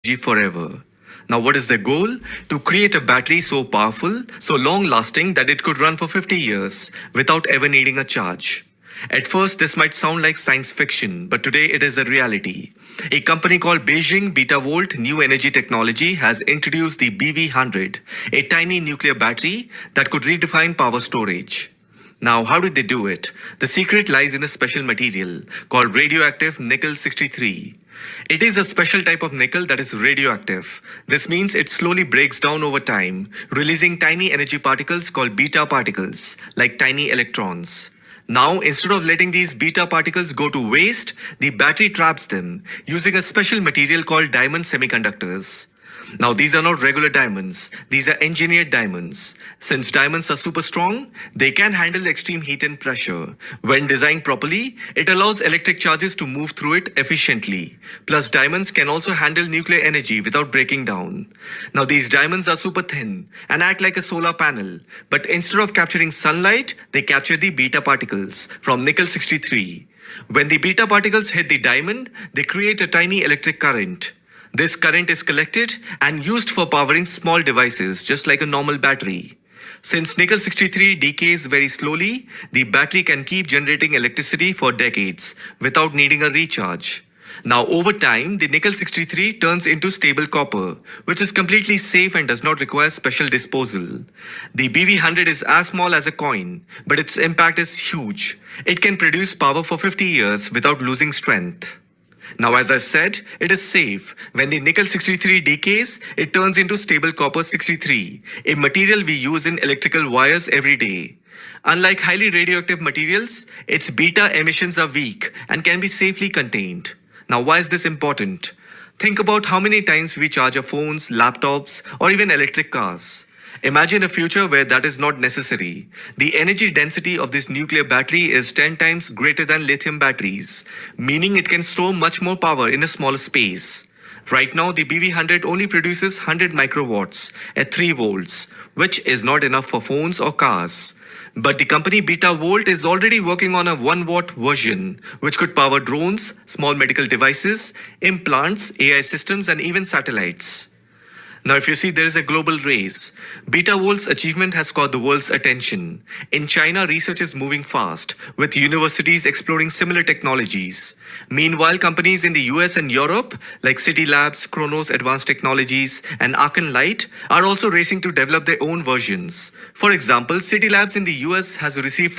forever. Now, what is the goal? To create a battery so powerful, so long lasting that it could run for 50 years without ever needing a charge. At first, this might sound like science fiction, but today it is a reality. A company called Beijing BetaVolt New Energy Technology has introduced the BV100, a tiny nuclear battery that could redefine power storage. Now, how did they do it? The secret lies in a special material called radioactive nickel 63. It is a special type of nickel that is radioactive. This means it slowly breaks down over time, releasing tiny energy particles called beta particles, like tiny electrons. Now, instead of letting these beta particles go to waste, the battery traps them using a special material called diamond semiconductors. Now, these are not regular diamonds. These are engineered diamonds. Since diamonds are super strong, they can handle extreme heat and pressure. When designed properly, it allows electric charges to move through it efficiently. Plus, diamonds can also handle nuclear energy without breaking down. Now, these diamonds are super thin and act like a solar panel. But instead of capturing sunlight, they capture the beta particles from nickel 63. When the beta particles hit the diamond, they create a tiny electric current. This current is collected and used for powering small devices, just like a normal battery. Since nickel 63 decays very slowly, the battery can keep generating electricity for decades without needing a recharge. Now, over time, the nickel 63 turns into stable copper, which is completely safe and does not require special disposal. The BV100 is as small as a coin, but its impact is huge. It can produce power for 50 years without losing strength. Now, as I said, it is safe. When the nickel 63 decays, it turns into stable copper 63, a material we use in electrical wires every day. Unlike highly radioactive materials, its beta emissions are weak and can be safely contained. Now, why is this important? Think about how many times we charge our phones, laptops, or even electric cars. Imagine a future where that is not necessary. The energy density of this nuclear battery is 10 times greater than lithium batteries, meaning it can store much more power in a smaller space. Right now, the BV100 only produces 100 microwatts at 3 volts, which is not enough for phones or cars. But the company BetaVolt is already working on a 1-watt version, which could power drones, small medical devices, implants, AI systems, and even satellites. Now, if you see, there is a global race. BetaVolt's achievement has caught the world's attention. In China, research is moving fast, with universities exploring similar technologies. Meanwhile, companies in the US and Europe, like City Labs, Kronos Advanced Technologies, and Arcan Light, are also racing to develop their own versions. For example, City Labs in the US has received